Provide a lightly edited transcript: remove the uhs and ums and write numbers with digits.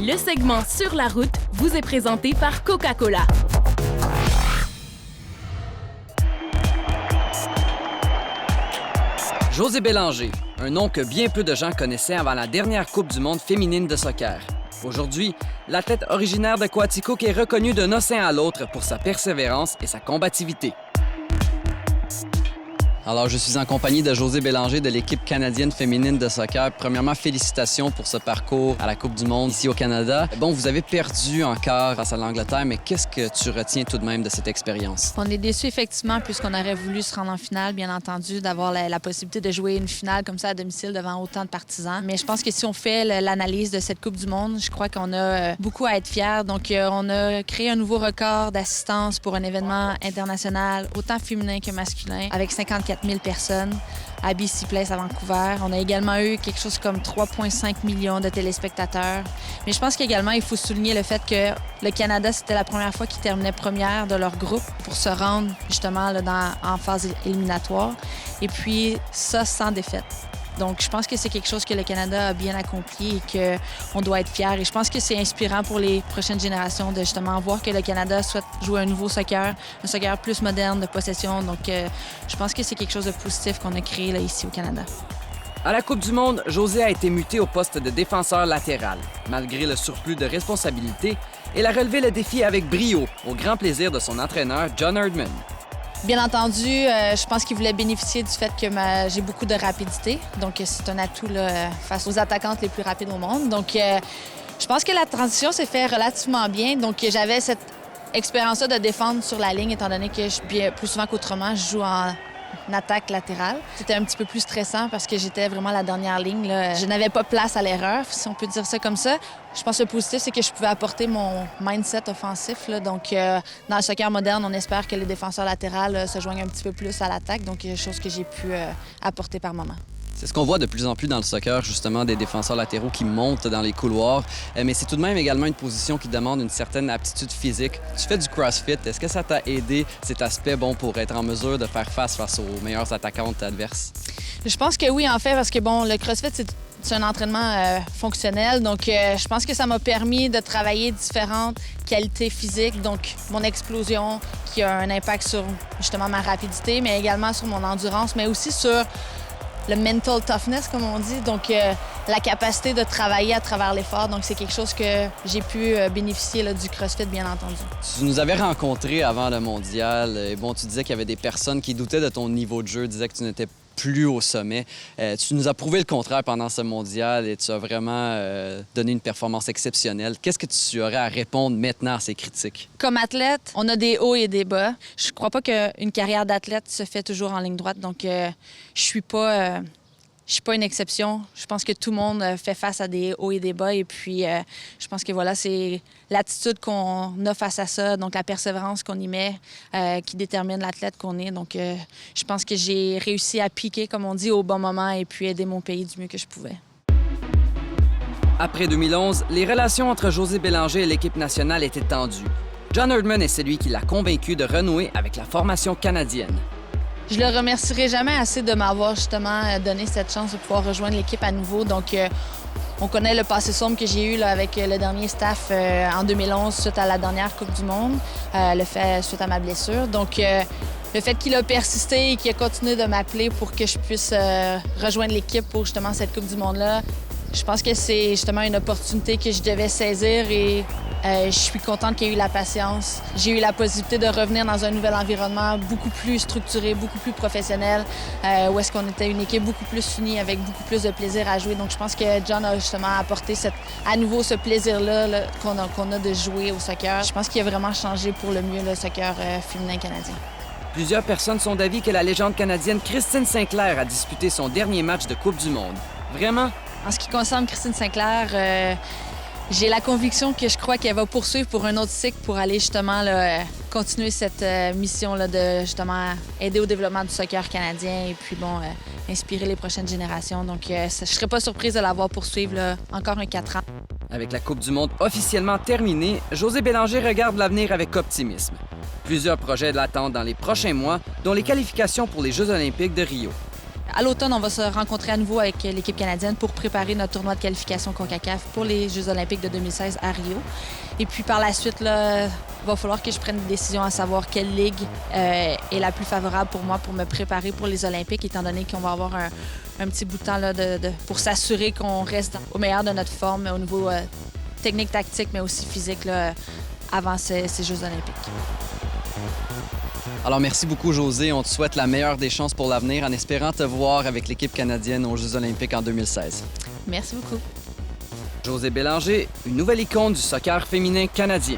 Le segment Sur la route vous est présenté par Coca-Cola. Josée Bélanger, un nom que bien peu de gens connaissaient avant la dernière Coupe du monde féminine de soccer. Aujourd'hui, l'athlète originaire de Coaticook est reconnue d'un océan à l'autre pour sa persévérance et sa combativité. Alors, je suis en compagnie de Josée Bélanger de l'équipe canadienne féminine de soccer. Premièrement, félicitations pour ce parcours à la Coupe du monde ici au Canada. Bon, vous avez perdu en quart face à l'Angleterre, mais qu'est-ce que tu retiens tout de même de cette expérience? On est déçus, effectivement, puisqu'on aurait voulu se rendre en finale, bien entendu, d'avoir la possibilité de jouer une finale comme ça à domicile devant autant de partisans. Mais je pense que si on fait l'analyse de cette Coupe du monde, je crois qu'on a beaucoup à être fiers. Donc, on a créé un nouveau record d'assistance pour un événement international, autant féminin que masculin, avec 54 000 personnes à BC Place à Vancouver. On a également eu quelque chose comme 3,5 millions de téléspectateurs. Mais je pense qu'également, il faut souligner le fait que le Canada, c'était la première fois qu'ils terminaient première de leur groupe pour se rendre justement là, en phase éliminatoire. Et puis, ça sans défaite. Donc, je pense que c'est quelque chose que le Canada a bien accompli et qu'on doit être fiers. Et je pense que c'est inspirant pour les prochaines générations de justement voir que le Canada souhaite jouer un nouveau soccer, un soccer plus moderne de possession. Donc, je pense que c'est quelque chose de positif qu'on a créé là, ici au Canada. À la Coupe du monde, Josée a été mutée au poste de défenseur latéral. Malgré le surplus de responsabilités, elle a relevé le défi avec brio, au grand plaisir de son entraîneur John Herdman. Bien entendu, je pense qu'il voulait bénéficier du fait que j'ai beaucoup de rapidité. Donc, c'est un atout là, face aux attaquantes les plus rapides au monde. Donc, je pense que la transition s'est faite relativement bien. Donc, j'avais cette expérience-là de défendre sur la ligne, étant donné que plus souvent qu'autrement, je joue en attaque latérale. C'était un petit peu plus stressant parce que j'étais vraiment la dernière ligne, là. Je n'avais pas place à l'erreur, si on peut dire ça comme ça. Je pense que le positif, c'est que je pouvais apporter mon mindset offensif, là. Donc, dans le soccer moderne, on espère que les défenseurs latérales se joignent un petit peu plus à l'attaque. Donc, chose que j'ai pu apporter par moment. C'est ce qu'on voit de plus en plus dans le soccer, justement, des défenseurs latéraux qui montent dans les couloirs. Mais c'est tout de même également une position qui demande une certaine aptitude physique. Tu fais du CrossFit. Est-ce que ça t'a aidé, cet aspect, pour être en mesure de faire face aux meilleures attaquantes adverses? Je pense que oui, en fait, parce que, le CrossFit, c'est un entraînement fonctionnel. Donc, je pense que ça m'a permis de travailler différentes qualités physiques. Donc, mon explosion qui a un impact sur, justement, ma rapidité, mais également sur mon endurance, mais aussi sur le mental toughness, comme on dit. Donc, la capacité de travailler à travers l'effort. Donc, c'est quelque chose que j'ai pu bénéficier là, du CrossFit, bien entendu. Tu nous avais rencontrés avant le mondial. Et tu disais qu'il y avait des personnes qui doutaient de ton niveau de jeu, disaient que tu n'étais plus au sommet. Tu nous as prouvé le contraire pendant ce mondial et tu as vraiment donné une performance exceptionnelle. Qu'est-ce que tu aurais à répondre maintenant à ces critiques? Comme athlète, on a des hauts et des bas. Je crois pas qu'une carrière d'athlète se fait toujours en ligne droite, donc je suis pas une exception. Je pense que tout le monde fait face à des hauts et des bas. Et puis, je pense que voilà, c'est l'attitude qu'on a face à ça, donc la persévérance qu'on y met, qui détermine l'athlète qu'on est. Donc, je pense que j'ai réussi à piquer, comme on dit, au bon moment et puis aider mon pays du mieux que je pouvais. Après 2011, les relations entre Josée Bélanger et l'équipe nationale étaient tendues. John Herdman est celui qui l'a convaincu de renouer avec la formation canadienne. Je le remercierai jamais assez de m'avoir justement donné cette chance de pouvoir rejoindre l'équipe à nouveau. Donc, on connaît le passé sombre que j'ai eu là, avec le dernier staff en 2011 suite à la dernière Coupe du monde, le fait suite à ma blessure. Donc, le fait qu'il a persisté et qu'il a continué de m'appeler pour que je puisse rejoindre l'équipe pour justement cette Coupe du monde-là, je pense que c'est justement une opportunité que je devais saisir et je suis contente qu'il y ait eu la patience. J'ai eu la possibilité de revenir dans un nouvel environnement beaucoup plus structuré, beaucoup plus professionnel, où est-ce qu'on était une équipe beaucoup plus unie, avec beaucoup plus de plaisir à jouer. Donc, je pense que John a justement apporté à nouveau ce plaisir-là là, qu'on a de jouer au soccer. Je pense qu'il a vraiment changé pour le mieux le soccer féminin canadien. Plusieurs personnes sont d'avis que la légende canadienne Christine Sinclair a disputé son dernier match de Coupe du monde. Vraiment? En ce qui concerne Christine Sinclair, j'ai la conviction que je crois qu'elle va poursuivre pour un autre cycle pour aller justement là, continuer cette mission là, de justement aider au développement du soccer canadien et puis inspirer les prochaines générations. Donc, je ne serais pas surprise de la voir poursuivre là, encore un 4 ans. Avec la Coupe du monde officiellement terminée, Josée Bélanger regarde l'avenir avec optimisme. Plusieurs projets l'attendent dans les prochains mois, dont les qualifications pour les Jeux olympiques de Rio. À l'automne, on va se rencontrer à nouveau avec l'équipe canadienne pour préparer notre tournoi de qualification CONCACAF pour les Jeux olympiques de 2016 à Rio. Et puis par la suite, là, il va falloir que je prenne une décision à savoir quelle ligue est la plus favorable pour moi pour me préparer pour les Olympiques, étant donné qu'on va avoir un petit bout de temps là, pour s'assurer qu'on reste au meilleur de notre forme au niveau technique, tactique, mais aussi physique là, avant ces Jeux olympiques. Alors, merci beaucoup, Josée. On te souhaite la meilleure des chances pour l'avenir en espérant te voir avec l'équipe canadienne aux Jeux olympiques en 2016. Merci beaucoup. Josée Bélanger, une nouvelle icône du soccer féminin canadien.